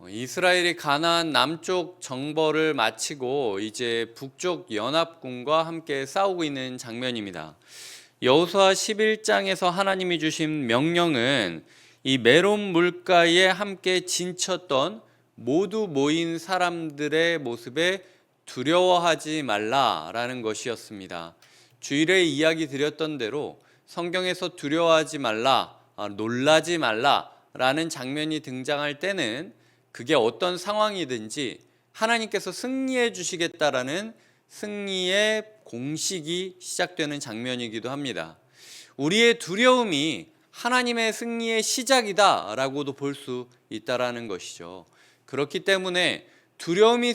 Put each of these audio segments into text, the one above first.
이스라엘이 가나안 남쪽 정벌을 마치고 이제 북쪽 연합군과 함께 싸우고 있는 장면입니다. 여호수아 11장에서 하나님이 주신 명령은 이 메론 물가에 함께 진쳤던 모두 모인 사람들의 모습에 두려워하지 말라라는 것이었습니다. 주일에 이야기 드렸던 대로 성경에서 두려워하지 말라, 놀라지 말라라는 장면이 등장할 때는 그게 어떤 상황이든지 하나님께서 승리해 주시겠다라는 승리의 공식이 시작되는 장면이기도 합니다. 우리의 두려움이 하나님의 승리의 시작이다라고도 볼 수 있다라는 것이죠. 그렇기 때문에 두려움의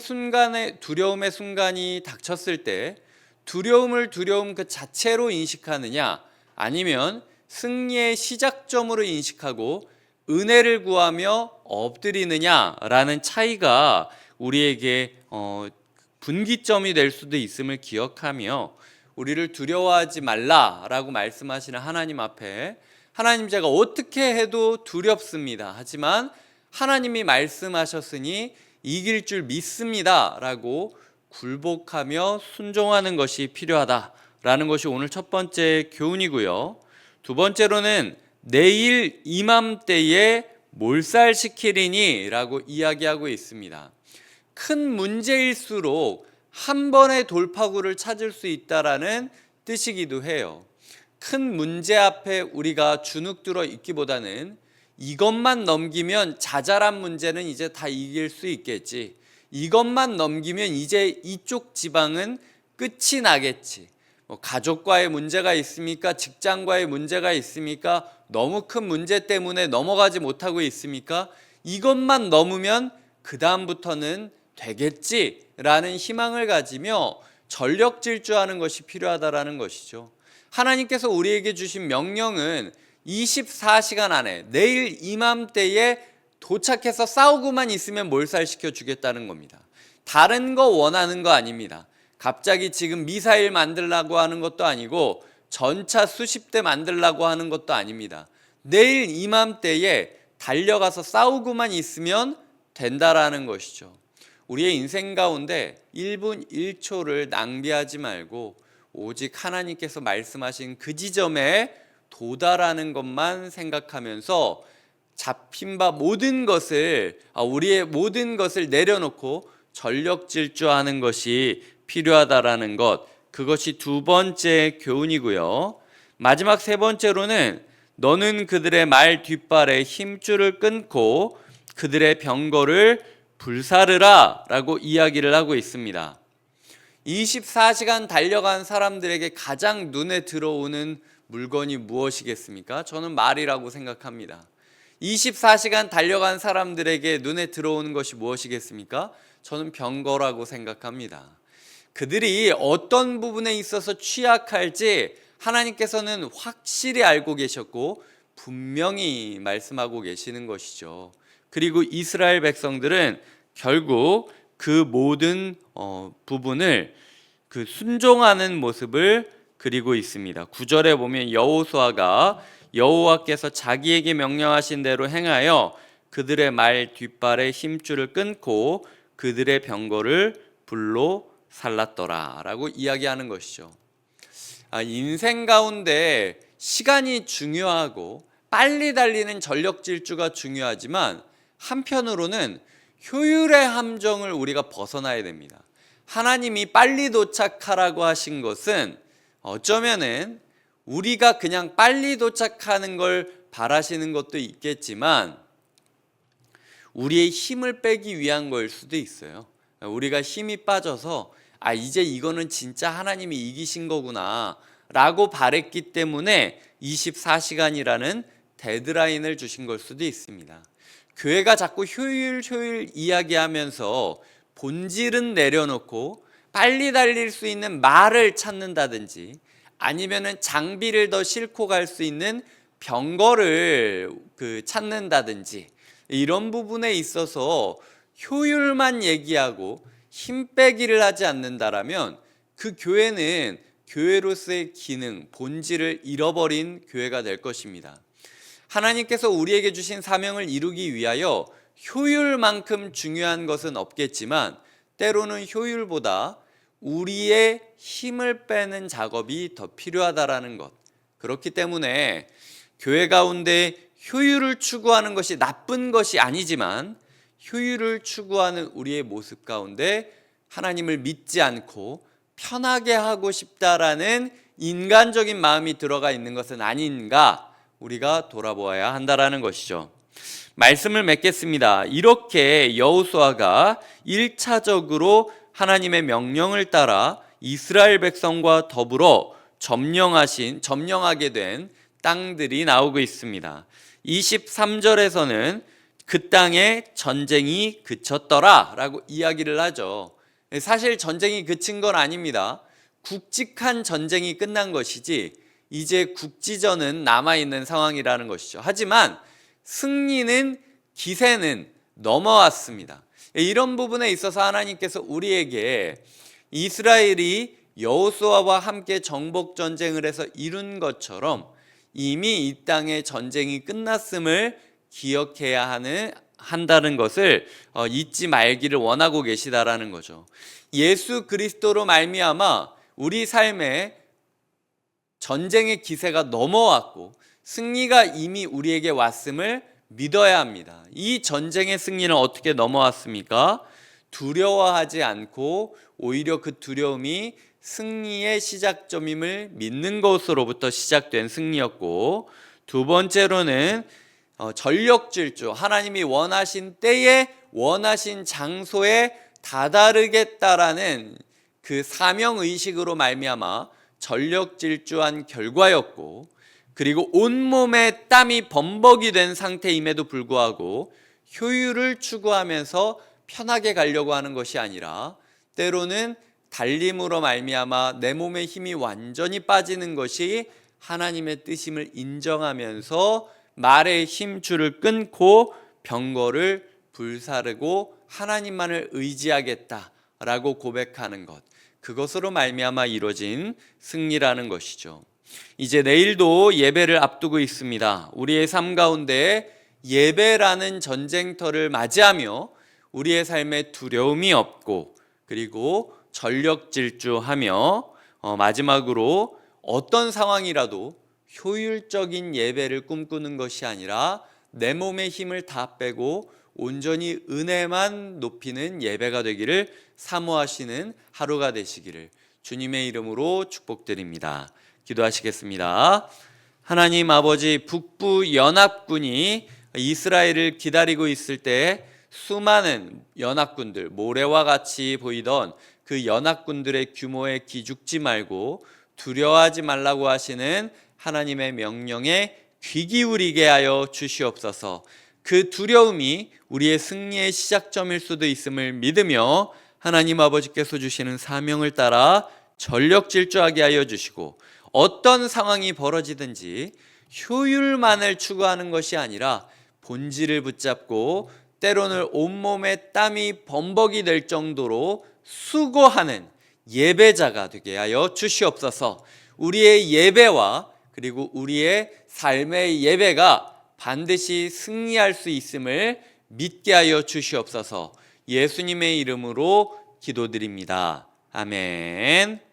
순간이 닥쳤을 때 두려움을 두려움 그 자체로 인식하느냐, 아니면 승리의 시작점으로 인식하고 은혜를 구하며 엎드리느냐라는 차이가 우리에게 분기점이 될 수도 있음을 기억하며, 우리를 두려워하지 말라라고 말씀하시는 하나님 앞에 하나님, 제가 어떻게 해도 두렵습니다. 하지만 하나님이 말씀하셨으니 이길 줄 믿습니다 라고 굴복하며 순종하는 것이 필요하다라는 것이 오늘 첫 번째 교훈이고요. 두 번째로는 내일 이맘때에 몰살시키리니 라고 이야기하고 있습니다. 큰 문제일수록 한 번의 돌파구를 찾을 수 있다라는 뜻이기도 해요. 큰 문제 앞에 우리가 주눅들어 있기보다는 이것만 넘기면 자잘한 문제는 이제 다 이길 수 있겠지, 이것만 넘기면 이제 이쪽 지방은 끝이 나겠지, 가족과의 문제가 있습니까? 직장과의 문제가 있습니까? 너무 큰 문제 때문에 넘어가지 못하고 있습니까? 이것만 넘으면 그 다음부터는 되겠지라는 희망을 가지며 전력 질주하는 것이 필요하다라는 것이죠. 하나님께서 우리에게 주신 명령은 24시간 안에 내일 이맘때에 도착해서 싸우고만 있으면 몰살시켜 주겠다는 겁니다. 다른 거 원하는 거 아닙니다. 갑자기 지금 미사일 만들라고 하는 것도 아니고 전차 수십 대 만들라고 하는 것도 아닙니다. 내일 이맘때에 달려가서 싸우고만 있으면 된다라는 것이죠. 우리의 인생 가운데 1분 1초를 낭비하지 말고 오직 하나님께서 말씀하신 그 지점에 도달하는 것만 생각하면서 잡힌 바 모든 것을, 우리의 모든 것을 내려놓고 전력 질주하는 것이 필요하다라는 것, 그것이 두 번째 교훈이고요. 마지막 세 번째로는 너는 그들의 말 뒷발에 힘줄을 끊고 그들의 병거를 불사르라 라고 이야기를 하고 있습니다. 24시간 달려간 사람들에게 가장 눈에 들어오는 물건이 무엇이겠습니까? 저는 말이라고 생각합니다. 24시간 달려간 사람들에게 눈에 들어오는 것이 무엇이겠습니까? 저는 병거라고 생각합니다. 그들이 어떤 부분에 있어서 취약할지 하나님께서는 확실히 알고 계셨고 분명히 말씀하고 계시는 것이죠. 그리고 이스라엘 백성들은 결국 그 모든 부분을 순종하는 모습을 그리고 있습니다. 9절에 보면 여호수아가 여호와께서 자기에게 명령하신 대로 행하여 그들의 말 뒷발에 힘줄을 끊고 그들의 병거를 불로 살랐더라 라고 이야기하는 것이죠. 인생 가운데 시간이 중요하고 빨리 달리는 전력 질주가 중요하지만 한편으로는 효율의 함정을 우리가 벗어나야 됩니다. 하나님이 빨리 도착하라고 하신 것은 어쩌면은 우리가 그냥 빨리 도착하는 걸 바라시는 것도 있겠지만 우리의 힘을 빼기 위한 거일 수도 있어요. 우리가 힘이 빠져서 이제 이거는 진짜 하나님이 이기신 거구나 라고 바랬기 때문에 24시간이라는 데드라인을 주신 걸 수도 있습니다. 교회가 자꾸 효율 이야기하면서 본질은 내려놓고 빨리 달릴 수 있는 말을 찾는다든지 아니면은 장비를 더 싣고 갈 수 있는 병거를 찾는다든지 이런 부분에 있어서 효율만 얘기하고 힘 빼기를 하지 않는다라면 그 교회는 교회로서의 기능, 본질을 잃어버린 교회가 될 것입니다. 하나님께서 우리에게 주신 사명을 이루기 위하여 효율만큼 중요한 것은 없겠지만 때로는 효율보다 우리의 힘을 빼는 작업이 더 필요하다라는 것. 그렇기 때문에 교회 가운데 효율을 추구하는 것이 나쁜 것이 아니지만 효율을 추구하는 우리의 모습 가운데 하나님을 믿지 않고 편하게 하고 싶다라는 인간적인 마음이 들어가 있는 것은 아닌가 우리가 돌아보아야 한다라는 것이죠. 말씀을 맺겠습니다. 이렇게 여호수아가 1차적으로 하나님의 명령을 따라 이스라엘 백성과 더불어 점령하게 된 땅들이 나오고 있습니다. 23절에서는 그 땅에 전쟁이 그쳤더라 라고 이야기를 하죠. 사실 전쟁이 그친 건 아닙니다. 굵직한 전쟁이 끝난 것이지 이제 국지전은 남아있는 상황이라는 것이죠. 하지만 승리는, 기세는 넘어왔습니다. 이런 부분에 있어서 하나님께서 우리에게 이스라엘이 여호수아와 함께 정복 전쟁을 해서 이룬 것처럼 이미 이 땅의 전쟁이 끝났음을 기억해야 한다는 것을 잊지 말기를 원하고 계시다라는 거죠. 예수 그리스도로 말미암아 우리 삶에 전쟁의 기세가 넘어왔고 승리가 이미 우리에게 왔음을 믿어야 합니다. 이 전쟁의 승리는 어떻게 넘어왔습니까? 두려워하지 않고 오히려 그 두려움이 승리의 시작점임을 믿는 것으로부터 시작된 승리였고, 두 번째로는 전력질주, 하나님이 원하신 때에 원하신 장소에 다다르겠다라는 그 사명의식으로 말미암아 전력질주한 결과였고, 그리고 온몸에 땀이 범벅이 된 상태임에도 불구하고 효율을 추구하면서 편하게 가려고 하는 것이 아니라 때로는 달림으로 말미암아 내 몸의 힘이 완전히 빠지는 것이 하나님의 뜻임을 인정하면서 말의 힘줄을 끊고 병거를 불사르고 하나님만을 의지하겠다라고 고백하는 것, 그것으로 말미암아 이루어진 승리라는 것이죠. 이제 내일도 예배를 앞두고 있습니다. 우리의 삶 가운데 예배라는 전쟁터를 맞이하며 우리의 삶에 두려움이 없고 그리고 전력질주하며 마지막으로 어떤 상황이라도 효율적인 예배를 꿈꾸는 것이 아니라 내 몸의 힘을 다 빼고 온전히 은혜만 높이는 예배가 되기를 사모하시는 하루가 되시기를 주님의 이름으로 축복드립니다. 기도하시겠습니다. 하나님 아버지, 북부 연합군이 이스라엘을 기다리고 있을 때 수많은 연합군들, 모래와 같이 보이던 그 연합군들의 규모에 기죽지 말고 두려워하지 말라고 하시는 하나님의 명령에 귀 기울이게 하여 주시옵소서. 그 두려움이 우리의 승리의 시작점일 수도 있음을 믿으며 하나님 아버지께서 주시는 사명을 따라 전력질주하게 하여 주시고, 어떤 상황이 벌어지든지 효율만을 추구하는 것이 아니라 본질을 붙잡고 때로는 온몸에 땀이 범벅이 될 정도로 수고하는 예배자가 되게 하여 주시옵소서. 우리의 예배와 그리고 우리의 삶의 예배가 반드시 승리할 수 있음을 믿게 하여 주시옵소서. 예수님의 이름으로 기도드립니다. 아멘.